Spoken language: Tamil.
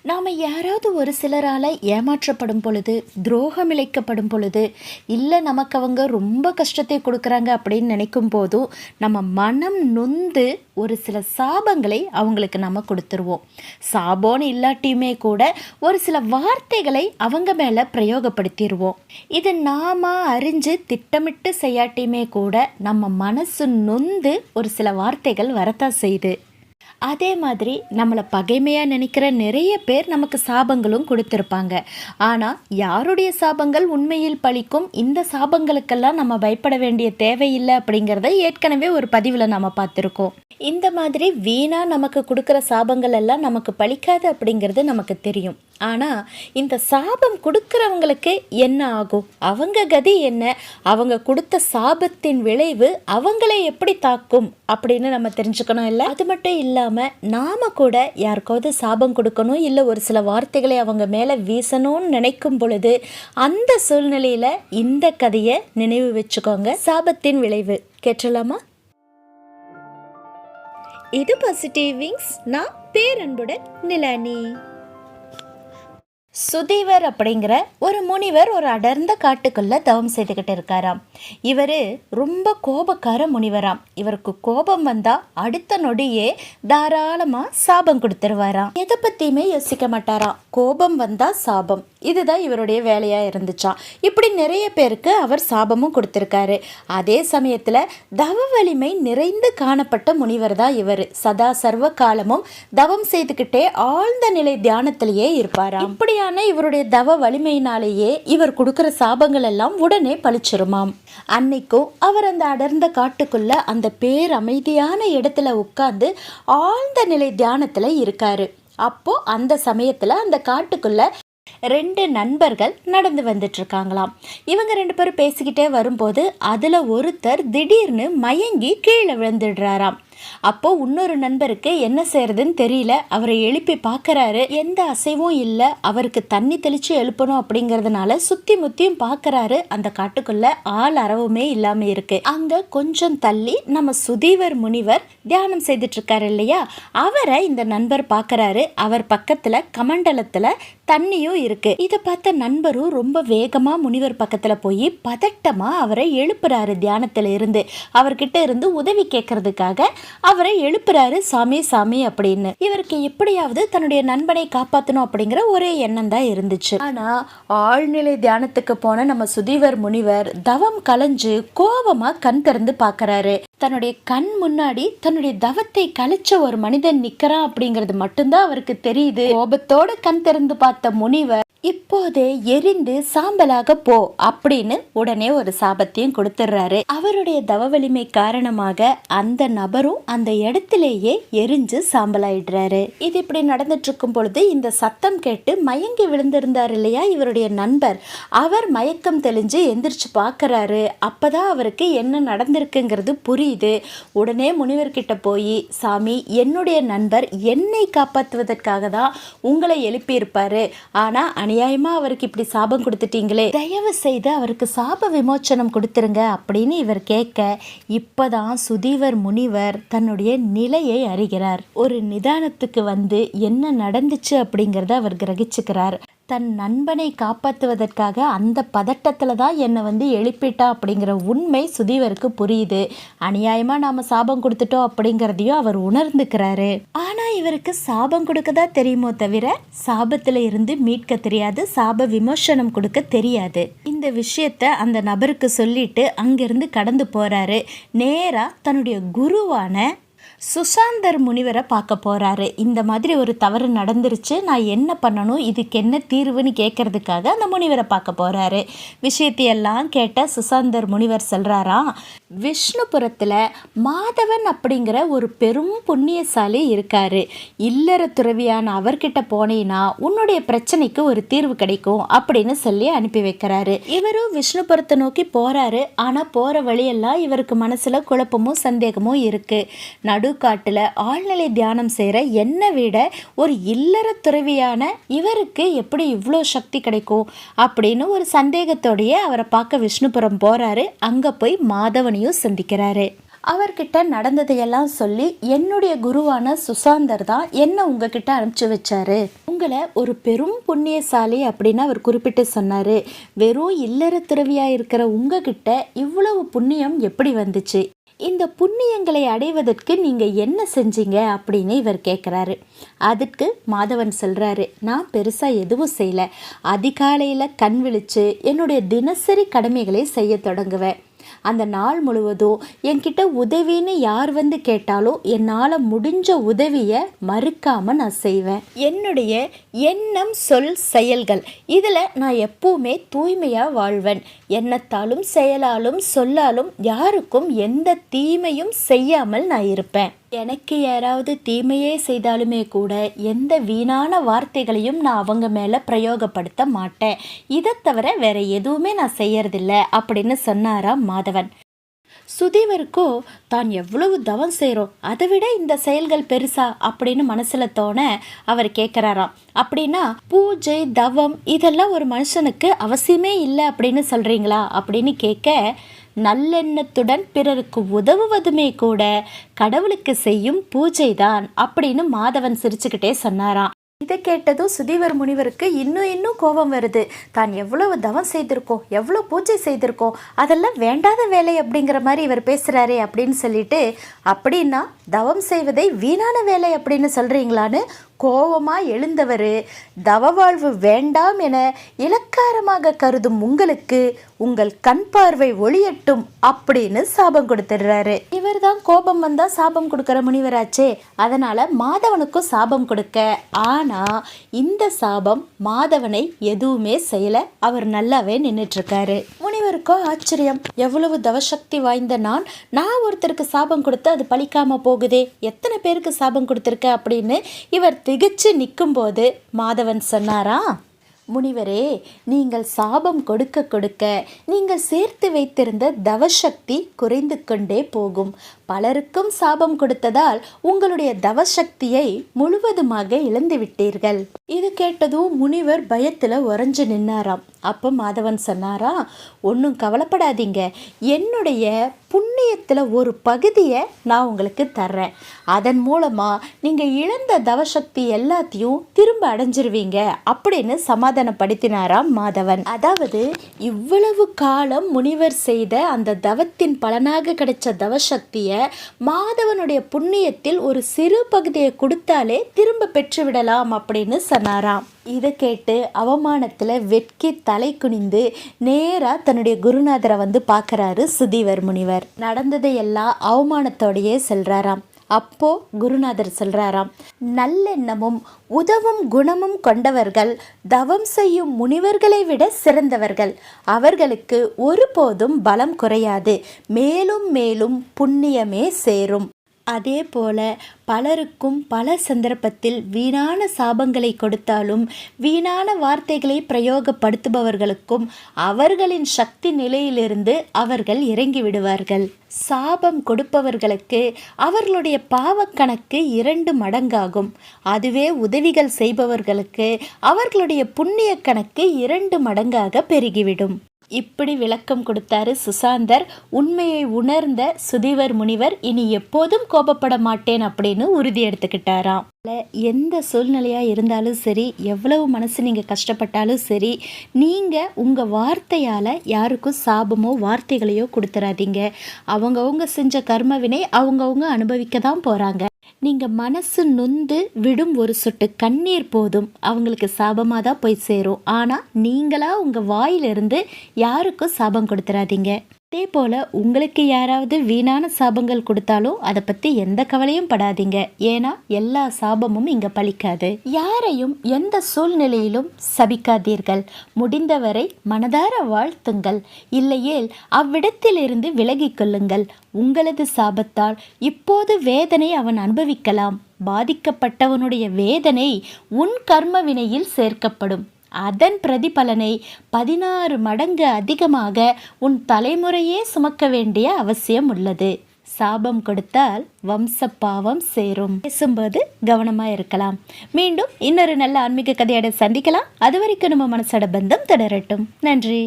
நாம் யாராவது ஒரு சிலரால் ஏமாற்றப்படும் பொழுது, துரோகம் இழைக்கப்படும் பொழுது, இல்லை நமக்கு அவங்க ரொம்ப கஷ்டத்தை கொடுக்குறாங்க அப்படின்னு நினைக்கும் போதும் நம்ம மனம் நொந்து ஒரு சில சாபங்களை அவங்களுக்கு நம்ம கொடுத்துருவோம். சாபம்னு இல்லாட்டியுமே கூட ஒரு சில வார்த்தைகளை அவங்க மேலே பிரயோகப்படுத்திடுவோம். இது நாம அறிஞ்சு திட்டமிட்டு செய்யாட்டியுமே கூட நம்ம மனசு நொந்து ஒரு சில வார்த்தைகள் வரத்தான் செய்யுது. அதே மாதிரி நம்மளை பகைமையாக நினைக்கிற நிறைய பேர் நமக்கு சாபங்களும் கொடுத்துருப்பாங்க. ஆனால் யாருடைய சாபங்கள் உண்மையில் பலிக்கும், இந்த சாபங்களுக்கெல்லாம் நம்ம பயப்பட வேண்டிய தேவையில்லை அப்படிங்கிறத ஏற்கனவே ஒரு பதிவில் நம்ம பார்த்துருக்கோம். இந்த மாதிரி வீணாக நமக்கு கொடுக்குற சாபங்கள் எல்லாம் நமக்கு பலிக்காது அப்படிங்கிறது நமக்கு தெரியும். ஆனால் இந்த சாபம் கொடுக்குறவங்களுக்கு என்ன ஆகும், அவங்க கதி என்ன, அவங்க கொடுத்த சாபத்தின் விளைவு அவங்களே எப்படி தாக்கும் அப்படின்னு நம்ம தெரிஞ்சுக்கணும். இல்லை அது மட்டும் இல்லாமல் நாம் கூட யாருக்காவது சாபம் கொடுக்கணும், இல்லை ஒரு சில வார்த்தைகளை அவங்க மேலே வீசணும்னு நினைக்கும் பொழுது அந்த சூழ்நிலையில் இந்த கதையை நினைவு வச்சுக்கோங்க. சாபத்தின் விளைவு கேட்டலாமா? இது பாசிட்டிவ் விங்ஸ். நான் பேரன்புடன் நிலானி. சுதீவர் அப்படிங்கிற ஒரு முனிவர் ஒரு அடர்ந்த காட்டுக்குள்ள தவம் செய்துக்கிட்டு இருக்காராம். இவர் ரொம்ப கோபக்கார முனிவராம். இவருக்கு கோபம் வந்தா அடுத்த நொடியே தாராளமாக சாபம் கொடுத்துருவாராம். எதை பற்றியுமே யோசிக்க மாட்டாராம். கோபம் வந்தா சாபம், இதுதான் இவருடைய வேலையாக இருந்துச்சாம். இப்படி நிறைய பேருக்கு அவர் சாபமும் கொடுத்துருக்காரு. அதே சமயத்தில் தவ வலிமை நிறைந்து காணப்பட்ட முனிவர் தான் இவர். சதா சர்வ காலமும் தவம் செய்துக்கிட்டே ஆழ்ந்த நிலை தியானத்திலேயே இருப்பாராம். இப்படியான இவருடைய தவ வலிமையினாலேயே இவர் கொடுக்கிற சாபங்கள் எல்லாம் உடனே பழிச்சிருமாம். அன்னைக்கும் அவர் அந்த அடர்ந்த காட்டுக்குள்ள அந்த பேரமைதியான இடத்துல உட்கார்ந்து ஆழ்ந்த நிலை தியானத்துல இருக்காரு. அப்போ அந்த சமயத்துல அந்த காட்டுக்குள்ள 2 நண்பர்கள் நடந்து வந்துட்டு இருக்காங்களாம். இவங்க 2 பேரும் பேசிக்கிட்டே வரும்போது அதுல ஒருத்தர் திடீர்னு மயங்கி கீழே விழுந்துடுறாராம். அப்போ இன்னொரு நண்பருக்கு என்ன செய்யறதுன்னு தெரியல. அவரை எழுப்பி பார்க்கறாரு, எந்த அசைவும் இல்லை. அவருக்கு தண்ணி தெளிச்சு எழுப்பணும் அப்படிங்கறதுனால சுத்தி முத்தியும் பார்க்கறாரு. அந்த காட்டுக்குள்ள ஆள் அரவுமே இல்லாம இருக்கு. அங்க கொஞ்சம் தள்ளி நம்ம சுதீவர் முனிவர் தியானம் செய்துட்டு இருக்காரு இல்லையா, அவரை இந்த நண்பர் பார்க்கறாரு. அவர் பக்கத்துல கமண்டலத்துல தண்ணியும் இருக்கு. இதை பார்த்த நண்பரும் ரொம்ப வேகமா முனிவர் பக்கத்துல போய் பதட்டமா அவரை எழுப்புறாரு. தியானத்துல இருந்து அவர்கிட்ட இருந்து உதவி கேட்கறதுக்காக அவரை எழுப்புறாரு. சாமி சாமி அப்படின்னு. இவருக்கு எப்படியாவது தன்னுடைய நண்பனை காப்பாற்றணும் அப்படிங்கிற ஒரே எண்ணம் தான் இருந்துச்சு. ஆனா ஆழ்நிலை தியானத்துக்கு போன நம்ம சுதீவர் முனிவர் தவம் கலைஞ்சு கோபமா கண் திறந்து பார்க்கறாரு. தன்னுடைய கண் முன்னாடி தன்னுடைய தவத்தை கலைச்ச ஒரு மனிதன் நிக்கிறான் அப்படிங்கிறது மட்டும்தான் அவருக்கு தெரியுது. கோபத்தோட கண் திறந்து பார்த்த முனிவர் இப்போதே எரிந்து சாம்பலாக போ அப்படின்னு உடனே ஒரு சாபத்தையும் கொடுத்துடுறாரு. அவருடைய தவ வலிமை காரணமாக அந்த நபரும் அந்த இடத்திலேயே எரிஞ்சு சாம்பலாயிடுறாரு. இது இப்படி நடந்துட்டு இருக்கும் பொழுது இந்த சத்தம் கேட்டு மயங்கி விழுந்திருந்தார் இல்லையா இவருடைய நண்பர், அவர் மயக்கம் தெளிஞ்சு எந்திரிச்சு பார்க்கறாரு. அப்பதான் அவருக்கு என்ன நடந்திருக்குங்கிறது புரியுது. உடனே முனிவர்கிட்ட போய், சாமி என்னுடைய நண்பர் என்னை காப்பாற்றுவதற்காக தான் உங்களை எழுப்பியிருப்பாரு, ஆனா அநியாயமா அவருக்கு இப்படி சாபம் கொடுத்துட்டீங்களே, தயவு செய்து அவருக்கு சாப விமோச்சனம் கொடுத்துருங்க அப்படின்னு இவர் கேட்க, இப்பதான் சுதீவர் முனிவர் தன்னுடைய நிலையை அறிகிறார். ஒரு நிதானத்துக்கு வந்து என்ன நடந்துச்சு அப்படிங்கிறத அவர் கிரகிச்சுக்கிறார். தன் நண்பனை காப்பாற்றுவதற்காக அந்த பதட்டத்தில் தான் என்னை வந்து எழுப்பிட்டா அப்படிங்கிற உண்மை சுதீவருக்கு புரியுது. அநியாயமாக நாம் சாபம் கொடுத்துட்டோம் அப்படிங்கிறதையும் அவர் உணர்ந்துக்கிறாரு. ஆனால் இவருக்கு சாபம் கொடுக்க தான் தெரியுமோ தவிர சாபத்தில் இருந்து மீட்க தெரியாது, சாப விமோசனம் கொடுக்க தெரியாது. இந்த விஷயத்த அந்த நபருக்கு சொல்லிட்டு அங்கிருந்து கடந்து போகிறாரு. நேராக தன்னுடைய குருவான சுசாந்தர் முனிவரை பார்க்க போகிறாரு. இந்த மாதிரி ஒரு தவறு நடந்துருச்சு, நான் என்ன பண்ணணும், இதுக்கு என்ன தீர்வுன்னு கேட்கறதுக்காக அந்த முனிவரை பார்க்க போகிறாரு. விஷயத்தையெல்லாம் கேட்ட சுசாந்தர் முனிவர் சொல்கிறாராம், விஷ்ணுபுரத்தில் மாதவன் அப்படிங்கிற ஒரு பெரும் புண்ணியசாலி இருக்காரு. இல்லற துறவியான அவர்கிட்ட போனீங்கன்னா உன்னுடைய பிரச்சனைக்கு ஒரு தீர்வு கிடைக்கும் அப்படின்னு சொல்லி அனுப்பி வைக்கிறாரு. இவரும் விஷ்ணுபுரத்தை நோக்கி போகிறாரு. ஆனால் போகிற வழியெல்லாம் இவருக்கு மனசில் குழப்பமும் சந்தேகமும் இருக்குது. நடுக்காட்டுல ஆழ்நிலை தியானம் செய்கிற என்னை விட ஒரு இல்லற துறவியான இவருக்கு எப்படி இவ்வளோ சக்தி கிடைக்கும் அப்படின்னு ஒரு சந்தேகத்தோடையே அவரை பார்க்க விஷ்ணுபுரம் போறாரு. அங்க போய் மாதவனையும் சந்திக்கிறாரு. அவர்கிட்ட நடந்ததையெல்லாம் சொல்லி, என்னுடைய குருவான சுசாந்தர் தான் என்ன உங்ககிட்ட அனுப்பிச்சு வச்சாரு, உங்களை ஒரு பெரும் புண்ணியசாலி அப்படின்னு அவர் குறிப்பிட்டு சொன்னாரு. வெறும் இல்லற துறவியா இருக்கிற உங்ககிட்ட இவ்வளவு புண்ணியம் எப்படி வந்துச்சு, இந்த புண்ணியங்களை அடைவதற்கு நீங்க என்ன செஞ்சீங்க அப்படின்னு இவர் கேட்குறாரு. அதுக்கு மாதவன் சொல்றாரு, நான் பெருசா எதுவும் செய்யல. அதிகாலையில கண் விழிச்சு என்னுடைய தினசரி கடமைகளை செய்ய தொடங்குவேன். அந்த நாள் முழுவதும் என்கிட்ட உதவின்னு யார் வந்து கேட்டாலும் என்னால் முடிஞ்ச உதவியை மறுக்காமல் நான் செய்வேன். என்னுடைய எண்ணம், சொல், செயல்கள் இதில் நான் எப்பவுமே தூய்மையாக வாழ்வேன். எண்ணத்தாலும் செயலாலும் சொல்லாலும் யாருக்கும் எந்த தீமையும் செய்யாமல் நான் இருப்பேன். எனக்கு யாராவது தீமையே செய்தாலுமே கூட எந்த வீணான வார்த்தைகளையும் நான் அவங்க மேலே பிரயோகப்படுத்த மாட்டேன். இதை தவிர வேற எதுவுமே நான் செய்யறதில்ல அப்படின்னு சொன்னாராம் மாதவன். சுதீவருக்கோ தான் எவ்வளவு தவம் செய்கிறோம், அதை விட இந்த செயல்கள் பெருசா அப்படின்னு மனசில் தோண அவர் கேட்குறாராம், அப்படின்னா பூஜை தவம் இதெல்லாம் ஒரு மனுஷனுக்கு அவசியமே இல்லை அப்படின்னு சொல்கிறீங்களா அப்படின்னு கேட்க, நல்லெண்ணத்துடன் பிறருக்கு உதவுவதுமே கூட கடவுளுக்கு செய்யும் பூஜை தான் அப்படின்னு மாதவன் சிரிச்சுக்கிட்டே சொன்னாராம். இதை கேட்டதும் சுதீவர் முனிவருக்கு இன்னும் கோபம் வருது. தான் எவ்வளவு தவம் செய்திருக்கோம், எவ்வளோ பூஜை செய்திருக்கோம், அதெல்லாம் வேண்டாத வேலை அப்படிங்கிற மாதிரி இவர் பேசுகிறாரே அப்படின்னு சொல்லிட்டு, அப்படின்னா தவம் செய்வதை வீணான வேலை அப்படின்னு சொல்கிறீங்களான்னு கோபமாக எழுந்தவர், தவ வாழ்வு வேண்டாம் என இலக்காரமாக கருதும் உங்களுக்கு உங்கள் கண் பார்வை ஒளியட்டும் அப்படின்னு சாபம் கொடுத்துடுறாரு. இவர் தான் கோபம் வந்தா சாபம் கொடுக்கிற முனிவராச்சே, அதனால மாதவனுக்கும் சாபம் கொடுக்க. ஆனா இந்த சாபம் மாதவனை எதுவுமே செய்யல, அவர் நல்லாவே நின்றுட்டு இருக்காரு. முனிவருக்கோ ஆச்சரியம், எவ்வளவு தவசக்தி வாய்ந்த நான் ஒருத்தருக்கு சாபம் கொடுத்து அது பழிக்காம போகுதே, எத்தனை பேருக்கு சாபம் கொடுத்துருக்க அப்படின்னு இவர் திகைச்சு நிற்கும்போது மாதவன் சொன்னாரா, முனிவரே, நீங்கள் சாபம் கொடுக்க கொடுக்க நீங்கள் சேர்த்து வைத்திருந்த தவசக்தி குறைந்து கொண்டே போகும். பலருக்கும் சாபம் கொடுத்ததால் உங்களுடைய தவசக்தியை முழுவதுமாக இழந்து விட்டீர்கள். இது கேட்டதும் முனிவர் பயத்தில் உறைஞ்சு நின்னாராம். அப்போ மாதவன் சொன்னாரா, ஒன்றும் கவலைப்படாதீங்க, என்னுடைய புண்ணியத்தில் ஒரு பகுதியை நான் உங்களுக்கு தர்றேன். அதன் மூலமாக நீங்கள் இழந்த தவசக்தி எல்லாத்தையும் திரும்ப அடைஞ்சிருவீங்க அப்படின்னு சமாதானப்படுத்தினாராம் மாதவன். அதாவது இவ்வளவு காலம் முனிவர் செய்த அந்த தவத்தின் பலனாக கிடைச்ச தவசக்தியை மாதவனுடைய புண்ணியத்தில் ஒரு சிறு பகுதியை கொடுத்தாலே திரும்ப பெற்றுவிடலாம் அப்படின்னு சொன்னாராம். இதை கேட்டு அவமானத்தில் வெட்கி தலை குனிந்து நேராக தன்னுடைய குருநாதரை வந்து பார்க்குறாரு சுதீவர் முனிவர். நடந்ததையெல்லாம் அவமானத்தோடையே சொல்கிறாராம். அப்போ குருநாதர் சொல்றாராம், நல்லெண்ணமும் உதவும் குணமும் கொண்டவர்கள் தவம் செய்யும் முனிவர்களை விட சிறந்தவர்கள். அவர்களுக்கு ஒருபோதும் பலம் குறையாது, மேலும் மேலும் புண்ணியமே சேரும். அதே போல பலருக்கும் பல சந்தர்ப்பத்தில் வீணான சாபங்களை கொடுத்தாலும் வீணான வார்த்தைகளை பிரயோகப்படுத்துபவர்களுக்கும் அவர்களின் சக்தி நிலையிலிருந்து அவர்கள் இறங்கி விடுவார்கள். சாபம் கொடுப்பவர்களுக்கு அவர்களுடைய பாவக்கணக்கு 2 மடங்காகும். அதுவே உதவிகள் செய்பவர்களுக்கு அவர்களுடைய புண்ணிய கணக்கு 2 மடங்காக பெருகிவிடும். இப்படி விளக்கம் கொடுத்தாரு சுசாந்தர். உண்மையை உணர்ந்த சுதீவர் முனிவர் இனி எப்போதும் கோபப்பட மாட்டேன் அப்படின்னு உறுதி எடுத்துக்கிட்டாராம். எந்த சூழ்நிலையாக இருந்தாலும் சரி, எவ்வளவு மனசு நீங்கள் கஷ்டப்பட்டாலும் சரி, நீங்கள் உங்கள் வார்த்தையால் யாருக்கும் சாபமோ வார்த்தைகளையோ கொடுத்துறாதீங்க. அவங்கவுங்க செஞ்ச கர்மவினை அவங்கவுங்க அனுபவிக்க தான் போகிறாங்க. நீங்கள் மனசு நொந்து விடும் ஒரு சொட்டு கண்ணீர் போதும் அவங்களுக்கு சாபமாக தான் போய் சேரும். ஆனால் நீங்களாக உங்கள் வாயிலிருந்து யாருக்கும் சாபம் கொடுத்துறாதீங்க. அதே போல் உங்களுக்கு யாராவது வீணான சாபங்கள் கொடுத்தாலும் அதை பற்றி எந்த கவலையும் படாதீங்க. ஏன்னா எல்லா சாபமும் இங்கே பலிக்காது. யாரையும் எந்த சூழ்நிலையிலும் சபிக்காதீர்கள். முடிந்தவரை மனதார வாழ்த்துங்கள். இல்லையேல் அவ்விடத்திலிருந்து விலகிக் கொள்ளுங்கள். உங்களது சாபத்தால் இப்போது வேதனை அவன் அனுபவிக்கலாம். பாதிக்கப்பட்டவனுடைய வேதனை உன் கர்ம வினையில் சேர்க்கப்படும். அதன் பிரதிபலனை 16 மடங்கு அதிகமாக உன் தலைமுறையே சுமக்க வேண்டிய அவசியம் உள்ளது. சாபம் கொடுத்தால் வம்ச பாவம் சேரும். பேசும்போது கவனமாக இருக்கலாம். மீண்டும் இன்னொரு நல்ல ஆன்மீக கதையோட சந்திக்கலாம். அது வரைக்கும் நம்ம மனசோட பந்தம் தொடரட்டும். நன்றி.